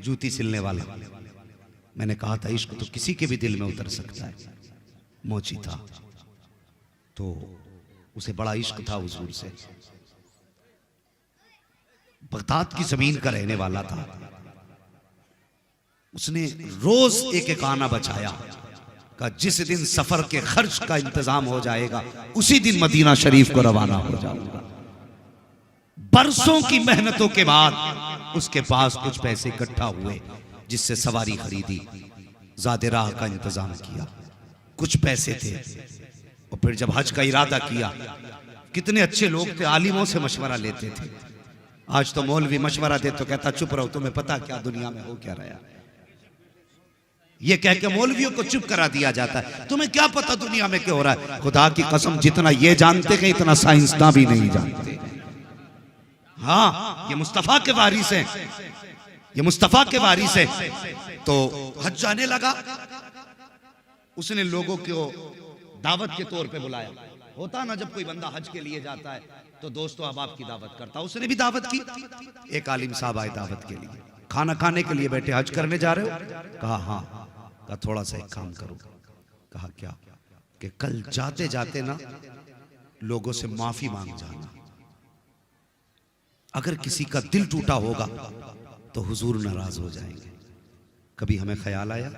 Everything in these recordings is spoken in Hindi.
जूती सिलने वाला, मैंने कहा था इश्क तो किसी के भी दिल में उतर सकता है। मोची था तो उसे बड़ा इश्क था हुजूर से, बगदाद की जमीन का रहने वाला था। उसने रोज एक एक आना बचाया का जिस दिन सफर के खर्च का इंतजाम हो जाएगा उसी दिन मदीना शरीफ को रवाना हो जाऊंगा। बरसों की मेहनतों के बाद उसके पास कुछ पैसे इकट्ठा हुए जिससे सवारी खरीदी, ज़ादे राह का इंतजाम किया, कुछ पैसे थे। और फिर जब हज का इरादा किया, कितने अच्छे लोग थे, आलिमों से मशवरा लेते थे। आज तो मौलवी मशवरा दे तो कहता चुप रहो, तुम्हें पता क्या दुनिया में हो क्या रहा। ये कह के मौलवियों को चुप करा दिया जाता है, तुम्हें क्या पता दुनिया में क्या हो रहा है। खुदा की कसम जितना ये जानते हैं इतना साइंसदान भी नहीं जानते। हाँ, ये मुस्तफा के वारिस हैं, ये मुस्तफा के वारिस हैं। तो हज जाने लगा, उसने लोगों को दावत के तौर पे बुलाया। होता ना जब कोई बंदा हज के लिए जाता है तो दोस्तों अहबाब की दावत करता, उसने भी दावत की। एक आलिम साहब आए दावत के लिए, खाना खाने के लिए बैठे, हज करने जा रहे हो? कहा हाँ। कहा थोड़ा सा एक काम करो। कहा क्या? कि कल जाते जाते ना लोगों से माफी मांग जाना, अगर किसी का दिल टूटा होगा तो हुजूर नाराज हो जाएंगे। कभी हमें ख्याल आया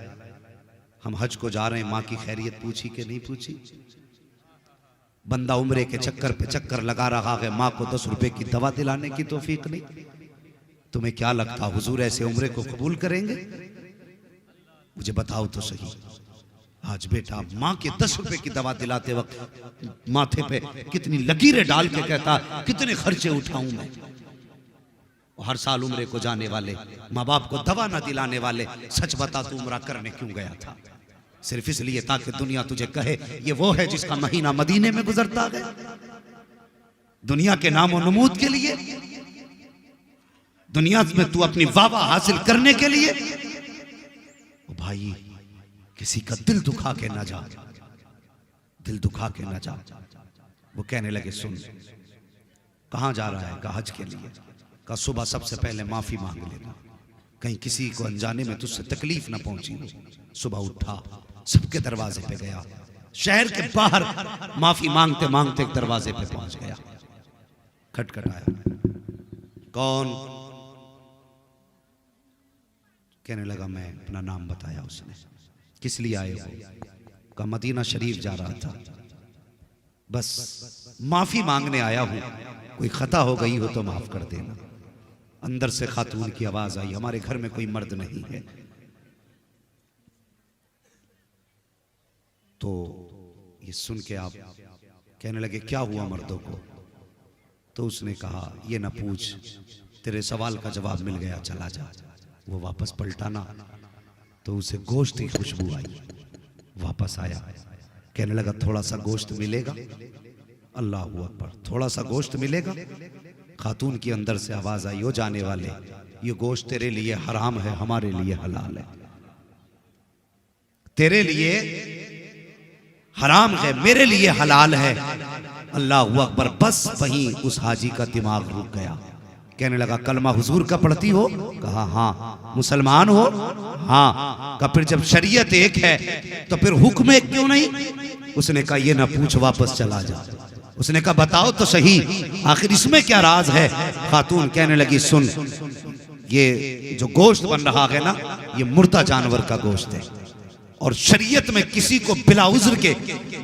हम हज को जा रहे हैं, माँ की खैरियत पूछी कि नहीं पूछी? बंदा उम्रे के चक्कर पे चक्कर लगा रहा है, माँ को 10 रुपए की दवा दिलाने की तौफीक नहीं। तुम्हें क्या लगता हुजूर ऐसे उम्रे को कबूल करेंगे? मुझे बताओ तो सही। आज बेटा माँ के 10 रुपए की दवा दिलाते वक्त माथे पे कितनी लकीरें डाल के कहता कितने खर्चे उठाऊं मैं। हर साल उम्रे को जाने वाले, माँ बाप को दवा ना दिलाने वाले, सच बता तू उम्रा करने क्यों गया था? सिर्फ इसलिए ताकि दुनिया तुझे कहे ये वो है जिसका महीना मदीने में गुजरता है। दुनिया के नाम और नमूद के लिए, दुनिया में तू अपनी वाह हासिल करने के लिए। ओ भाई, किसी का दिल दुखा के ना जा, दिल दुखा के ना जा। वो कहने लगे सुन, कहां जा रहा है? कहा हज के लिए। कहा सुबह सबसे पहले माफी मांग लेना, कहीं किसी को अनजाने में तुझसे तकलीफ ना पहुंची हो। सुबह उठा, सबके दरवाजे पे गया, शहर के बाहर माफी मांगते मांगते एक दरवाजे पे पहुंच गया। खटखटाया, कौन? कहने लगा मैं। अपना नाम बताया उसने। किस लिए आए हो? कहा मदीना शरीफ जा रहा था, बस माफी मांगने आया हूं, कोई खता हो गई हो तो माफ कर देना। अंदर से खातून की आवाज आई, हमारे घर में कोई मर्द नहीं है। तो ये सुन के आप कहने लगे क्या हुआ मर्दों को? तो उसने कहा ये ना पूछ, तेरे सवाल का जवाब मिल गया, चला जा। वो वापस पलटाना तो उसे गोश्त की खुशबू आई, वापस आया, कहने लगा थोड़ा सा गोश्त मिलेगा? अल्लाह अकबर, थोड़ा सा गोश्त मिलेगा? खातून की अंदर से आवाज आई, हो जाने वाले, ये गोश्त तेरे लिए हराम है, हमारे लिए हलाल है। तेरे लिए हराम है, मेरे लिए हलाल है। अल्लाह अकबर। बस वहीं उस हाजी का दिमाग रुक गया। कहने लगा कलमा हुजूर का पढ़ती हो? कहा हाँ। मुसलमान हो? हाँ। कहा फिर जब शरीयत एक है तो फिर हुक्म एक क्यों नहीं? उसने कहा ये ना पूछ, वापस चला जा। उसने कहा बताओ तो सही, आखिर इसमें क्या राज है? खातून कहने लगी सुन, ये जो गोश्त बन रहा है ना, ये मुर्दा जानवर का गोश्त है, और शरीयत में किसी को बिला उज़्र के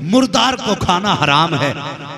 मुर्दार को खाना हराम है,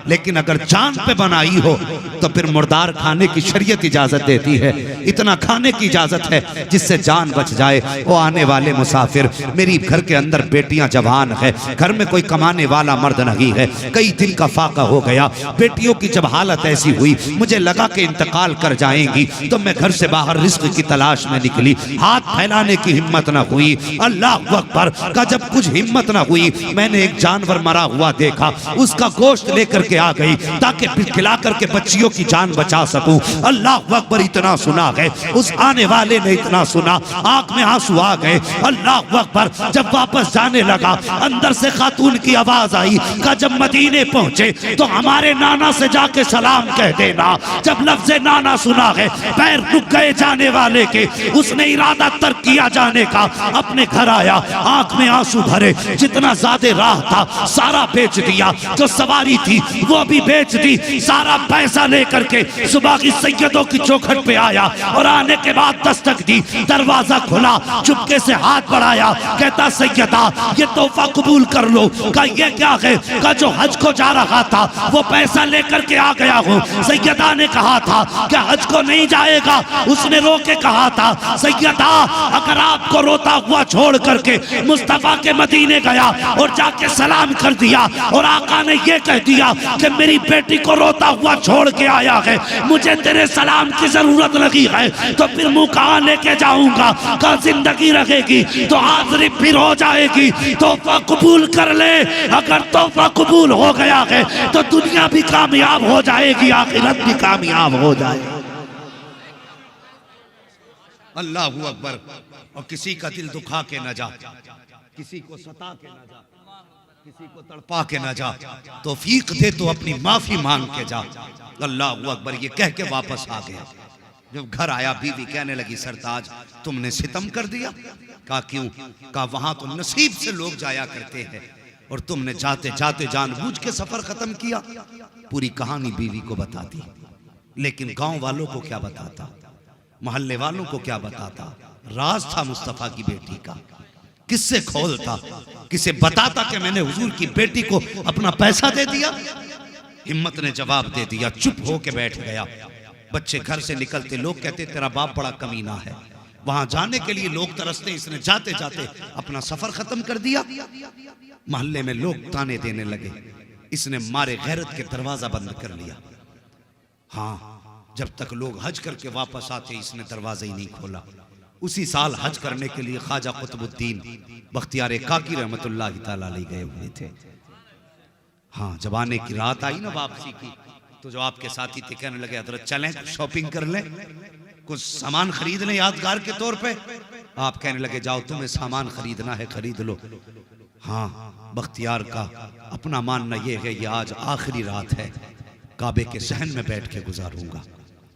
लेकिन अगर जान पे बनाई हो तो फिर मुर्दार खाने की शरीयत इजाजत देती है। इतना खाने की इजाजत है जिससे जान बच जाए। वो आने वाले मुसाफिर, मेरी घर के अंदर बेटियां जवान है, घर में कोई कमाने वाला मर्द नहीं है, कई दिन का फाका हो गया। बेटियों की जब हालत ऐसी हुई, मुझे लगा कि इंतकाल कर जाएंगी, तो मैं घर से बाहर रिस्क की तलाश में निकली, हाथ फैलाने की हिम्मत न हुई। अल्लाह अकबर, का जब कुछ हिम्मत ना हुई, मैंने एक जानवर मरा हुआ देखा, उसका गोश्त लेकर के आ गई ताकि खिला करके बच्चियों की जान बचा सकूं। अल्लाह अकबर, इतना सुना गए, उस आने वाले ने इतना सुना, आंख में आंसू आ गए। अल्लाह अकबर, जब वापस जाने लगा, अंदर से खातून की आवाज आई, का जब मदीने पहुंचे तो हमारे नाना से जाके सलाम कह देना। जब लफ्ज नाना सुना है, पैर रुक गए जाने वाले के, उसने इरादा तर्क किया जाने का, अपने घर आया, आंख में आंसू भरे, जितना ज्यादा राह था सारा बेच दिया, जो सवारी थी वो भी बेच दी, सारा पैसा लेकर के सुबह की सैयदों की चौखट पे आया और आने के बाद दस्तक दी, दरवाजा खुला, चुपके से हाथ बढ़ाया, कहता सैयदा ये तोहफा कबूल कर लो। कहा ये क्या है? कहा जो हज को जा रहा था वो पैसा लेकर के आ गया हूँ। सैयदा ने कहा था क्या हज को नहीं जाएगा? उसने रो के कहा था सैयदा अगर आपको रोता हुआ छोड़ करके मुस्तफा के मदीने गया और जाके सलाम कर दिया और आका ने ये कह दिया कि मेरी बेटी को रोता हुआ छोड़ के आया है, मुझे तेरे सलाम की जरूरत लगी है, तो फिर मुंह कहाँ लेके जाऊंगा? कल जिंदगी रहेगी तो हाजिरी फिर हो जाएगी, तोहफा कबूल कर ले। अगर तोहफा कबूल हो गया है तो दुनिया भी कामयाब हो जाएगी, आखिरत भी कामयाब हो जाएगी। अल्लाह अकबर। और किसी का दिल दुखा के न जा, किसी को सता के न जा, किसी को तड़पा के न जा, तौफीक दे तो अपनी माफी मांग के जा। अल्लाह अकबर, ये कह के वापस आ गया। जब घर आया बीवी कहने लगी सरताज तुमने सितम कर दिया। कहा क्यों? कहा वहां तो नसीब से लोग जाया करते हैं और तुमने जाते जाते जानबूझ के सफर खत्म किया। पूरी कहानी बीवी को बता दी, लेकिन गांव वालों को क्या बताता, मोहल्ले वालों को क्या बताता? राज था मुस्तफा की बेटी का, किससे खोलता, किसे बताता कि मैंने हुजूर की बेटी को अपना पैसा दे दिया? हिम्मत ने जवाब दे दिया, चुप होके बैठ गया। बच्चे घर से निकलते लोग कहते तेरा बाप बड़ा कमीना है, वहां जाने के लिए लोग तरसते, इसने जाते जाते अपना सफर खत्म कर दिया। मोहल्ले में लोग ताने देने लगे, इसने मारे गैरत के दरवाजा बंद कर लिया। हाँ, जब तक लोग हज करके वापस आते इसने दरवाजा ही नहीं खोला। उसी साल हज करने के लिए ख्वाजा कुतुबुद्दीन बख्तियार काकी रहमतुल्लाह तआला अलैह गए हुए थे। हाँ, जब आने की रात आई ना वापसी की, तो जो आपके साथी थे कहने लगे हजरत चलें शॉपिंग कर लें, कुछ सामान खरीद लें यादगार के तौर पे। आप कहने लगे जाओ तुम्हें सामान खरीदना है खरीद लो। हाँ, बख्तियार का अपना मानना ये है ये आज आखिरी रात है, काबे के सहन में बैठ के गुजारूंगा,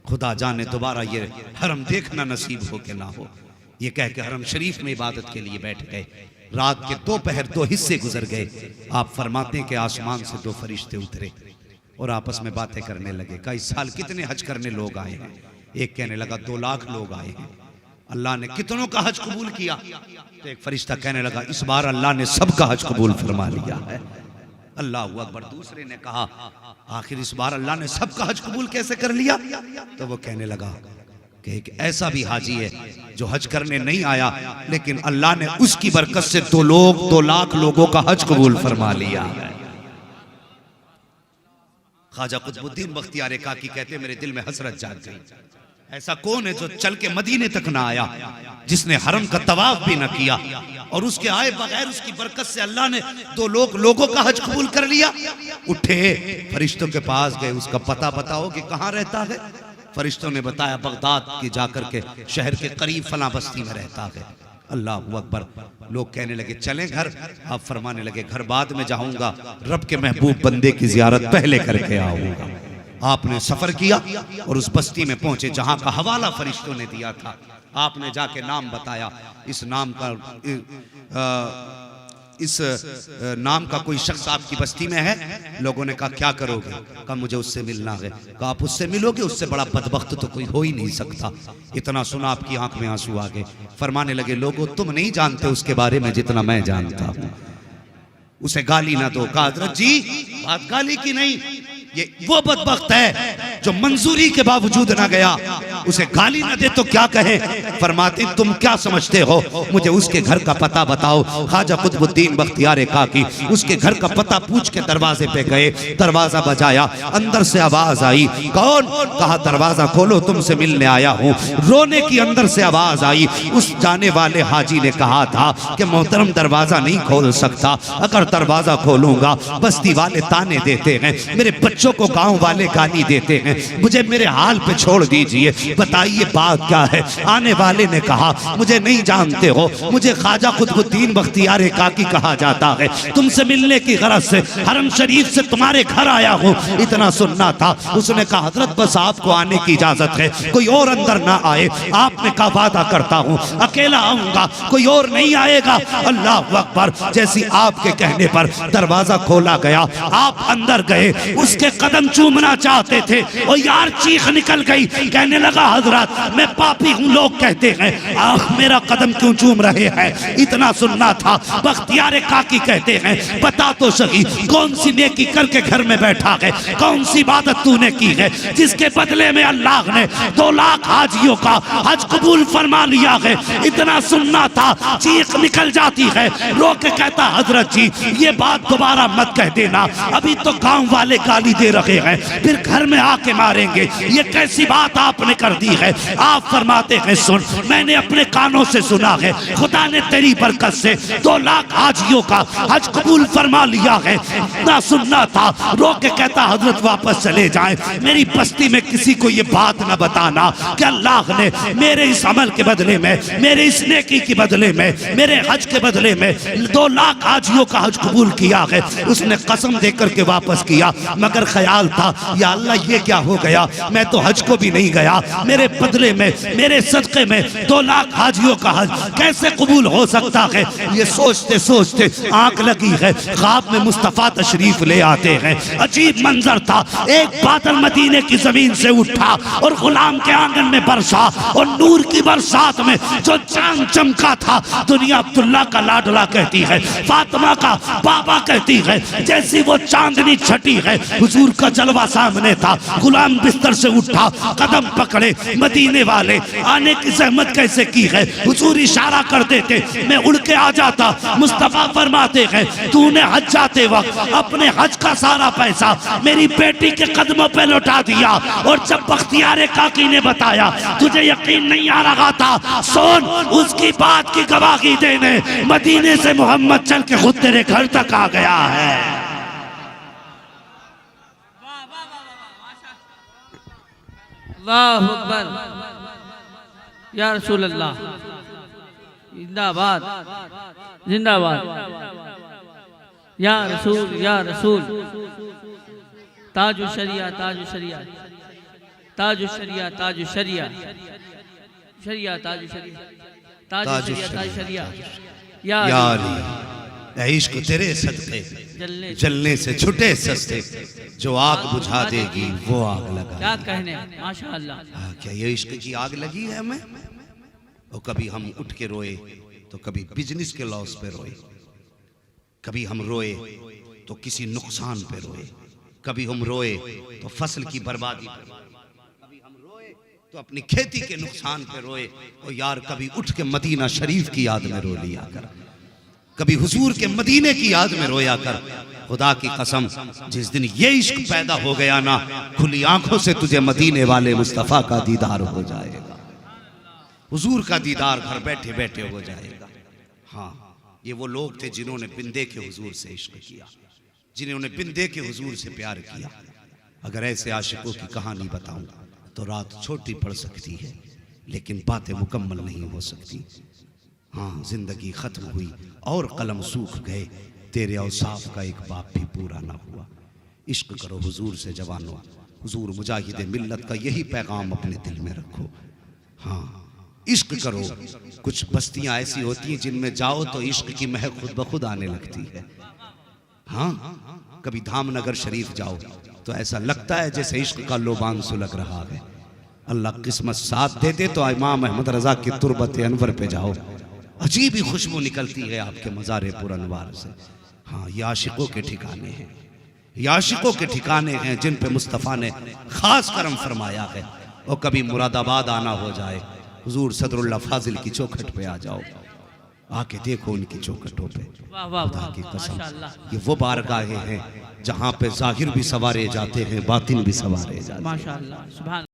खुदा जाने दोबारा ये हरम देखना नसीब हो के ना हो। ये कह के हरम शरीफ में इबादत के लिए बैठ गए। रात के दोपहर 2 हिस्से गुजर गए। आप फरमाते हैं कि आसमान से 2 फरिश्ते उतरे और आपस में बातें करने लगे। कहा इस साल कितने हज करने लोग आए हैं? एक कहने लगा 2 लाख लोग आए हैं। अल्लाह ने कितनों का हज कबूल किया? तो एक फरिश्ता कहने लगा इस बार अल्लाह ने सबका हज कबूल फरमा लिया है। अल्लाह अकबर। दूसरे ने कहा आखिर इस बार अल्लाह ने सबका हज कबूल कैसे कर लिया? तो वो कहने लगा कि एक ऐसा भी हाजी है जो हज करने नहीं आया, लेकिन अल्लाह ने उसकी बरकत से 2 लाख लोगों का हज कबूल फरमा लिया। ख्वाजा कुतुबुद्दीन बख्तियार काकी कहते मेरे दिल में हसरत जाग गई। ऐसा कौन है जो चल के मदीने तक ना आया, जिसने हरम का तवाफ भी ना किया, और उसके आए बगैर उसकी बरकत से अल्लाह ने 2 लोगों का हज कबूल कर लिया। उठे फरिश्तों के पास गए, उसका पता बताओ कि कहाँ रहता है? फरिश्तों ने बताया बगदाद के जाकर के शहर के करीब फला बस्ती में रहता है। अल्लाह अकबर। लोग कहने लगे चलें घर। आप फरमाने लगे घर बाद में जाऊंगा, रब के महबूब बंदे की जियारत पहले करके आऊंगा। आपने सफर किया और उस बस्ती में पहुंचे जहां का हवाला फरिश्तों ने दिया था। आपने जाके नाम बताया, इस नाम का कोई शख्स आपकी बस्ती में है। लोगों ने कहा क्या करोगे? कहा मुझे उससे मिलना है। कहा आप उससे मिलोगे? उससे बड़ा बदबख्त तो कोई हो ही नहीं सकता। इतना सुना आपकी आंख में आंसू आ गए। फरमाने लगे लोगों तुम नहीं जानते उसके बारे में जितना मैं जानता हूं, उसे गाली ना दो। कहा हजरत जी बात गाली की नहीं, ये वो बदबख्त है जो मंजूरी के बावजूद ना गया। उसे गाली ना दे तो क्या कहे? फरमाते तुम क्या समझते हो, मुझे उसके घर का पता बताओ। ख्वाजा कुतुबुद्दीन बख्तियार काकी उसके घर का पता पूछ के दरवाजे पे गए, दरवाजा बजाया, अंदर से आवाज आई, कौन? कहा दरवाजा खोलो, तुमसे मिलने आया हूँ। रोने की अंदर से आवाज आई। उस जाने वाले हाजी ने कहा था कि मोहतरम दरवाजा नहीं खोल सकता, अगर दरवाजा खोलूंगा बस्ती वाले ताने देते हैं, मेरे बच्चों को गांव वाले गाली देते हैं, मुझे मेरे हाल पे छोड़ दीजिए, बताइए बात क्या है। आने वाले ने कहा मुझे नहीं जानते हो, मुझे ख्वाजा कुतुबुद्दीन बख्तियार काकी कहा जाता है, तुमसे मिलने की गरज से हरम शरीफ से तुम्हारे घर आया हूँ, इतना सुनना था। उसने कहा हजरत बस आपको आने की इजाजत है, कोई और अंदर ना आए। आपने कहा वादा करता हूँ अकेला आऊंगा, कोई और नहीं आएगा। अल्लाह अकबर। जैसी आपके कहने पर दरवाजा खोला गया, आप अंदर गए, उसके कदम चूमना चाहते थे और यार चीख निकल गई, कहने लगा हजरत मैं पापी हूँ, लोग कहते हैं आप मेरा कदम क्यों चूम रहे हैं, इतना सुनना था। बख्तियार काकी कहते हैं बता तो सही कौन सी नेकी करके घर में बैठा है, कौन सी इबादत तूने की है जिसके बदले में अल्लाह ने 2 लाख हाजियों का हज कबूल फरमा लिया है, इतना सुनना था। चीख निकल जाती है, रो के कहता हजरत जी ये बात दोबारा मत कह देना, अभी तो गांव वाले गाली दे रहे हैं, फिर घर में आके मारेंगे, ये कैसी बात आपने कर दी है। आप फरमाते हैं सुन, मैंने अपने कानों से सुना है, खुदा ने तेरी बरकत से 2 लाख हाजियों का हज कबूल फरमा लिया है, ना सुनना था। रो के कहता हजरत वापस चले जाएं, मेरी बस्ती में किसी को ये बात ना बताना कि अल्लाह ने मेरे इस अमल के बदले में, मेरे इस नेकी के बदले में, मेरे हज के बदले में 2 लाख हाजियों का हज कबूल किया है। उसने कसम देकर के वापस किया, मगर ख्याल था या अल्लाह ये क्या हो गया, मैं तो हज को भी नहीं गया, मेरे बदले में, मेरे सदक़े में 2 लाख हाजियों का हज कैसे कबूल हो सकता है। ये सोचते सोचते आंख लगी है, ख्वाब में मुस्तफ़ा तशरीफ ले आते हैं। अजीब मंजर था, एक बादल मदीने की जमीन से उठा और गुलाम के आंगन में बरसा, और नूर की बरसात में जो चांद चमका था, दुनिया अब्दुल्ला का लाडला कहती है, फातिमा का बाबा कहती है, जैसी वो चांदनी छटी है, हुजूर का जलवा सामने था। गुलाम बिस्तर से उठा, कदम पकड़े, मदीने वाले आने की जहमत कैसे की है, हुजूर इशारा कर देते, मैं उड़ के आ जाता। मुस्तफा फरमाते हैं तूने हज जाते वक्त अपने हज का सारा पैसा मेरी बेटी के कदमों पे लौटा दिया, और जब बख्तियार काकी ने बताया तुझे यकीन नहीं आ रहा था, सुन उसकी बात की गवाही देने मदीने से मोहम्मद चल के खुद तेरे घर तक आ गया है। अल्लाहु अकबर, या रसूल अल्लाह, जिंदाबाद जिंदाबाद, या रसूल या रसूल, ताजु शरिया ताजु शरिया, ताजु शरिया ताजु शरिया, शरिया ताजु शरिया, ताजु शरिया ताजु शरिया, या अली इश्क तेरे सदके जलने से छुटे सस्ते, जो आग बुझा देगी वो आग लगा। क्या कहने, माशाअल्लाह। क्या ये इश्क की आग लगी है हमें? और कभी हम उठ के रोए तो कभी बिजनेस के लॉस पे रोए, कभी हम रोए तो किसी नुकसान पे रोए, कभी हम रोए तो फसल की बर्बादी पे, कभी हम रोए तो अपनी खेती के नुकसान पे रोए। और यार कभी उठ के मदीना शरीफ की याद में रो लिया कर, कभी हुजूर के मदीने की याद में रोया कर। खुदा की कसम जिस दिन ये इश्क पैदा हो गया ना, खुली आंखों से तुझे मदीने वाले मुस्तफ़ा का दीदार हो जाएगा, हुजूर का दीदार घर बैठे बैठे हो जाएगा। हाँ, ये वो लोग थे जिन्होंने बिंदे के हुजूर से इश्क किया, जिन्होंने बिंदे के हुजूर से प्यार किया। अगर ऐसे आशिकों की कहानी बताऊं तो रात छोटी पड़ सकती है, लेकिन बातें मुकम्मल नहीं हो सकती। हाँ, जिंदगी खत्म हुई और कलम सूख गए, तेरे औसाफ का एक बाप भी पूरा ना हुआ। इश्क करो हुजूर से जवानों, हुजूर मुजाहिद मिल्लत का यही पैगाम अपने दिल में रखो। हाँ, इश्क करो। कुछ बस्तियां ऐसी होती हैं जिनमें जाओ तो इश्क की महक खुद ब खुद आने लगती है। हाँ, कभी धामनगर शरीफ जाओ तो ऐसा लगता है जैसे इश्क का लोबान सुलग रहा है। अल्लाह किस्मत साथ दे दे तो इमाम अहमद रजा की तुरबत अनवर पे जाओ, अजीब ही खुशबू निकलती है आपके मज़ारे पुरअनवार से। हाँ, ये आशिकों के ठिकाने हैं, ये आशिकों के ठिकाने हैं जिन पे मुस्तफ़ा ने खास करम फरमाया है। और कभी मुरादाबाद आना हो जाए, हुजूर सदरुल्लाह फाजिल की चौखट पे आ जाओ, आके देखो उनकी चौखटों पे। वाह वाह खुदा वाह की कसम, माशाअल्लाह ये वो बारगाहें हैं जहाँ पे जाहिर भी सवारे जाते हैं, बातिन भी सवारे जाते हैं। माशाअल्लाह सुभान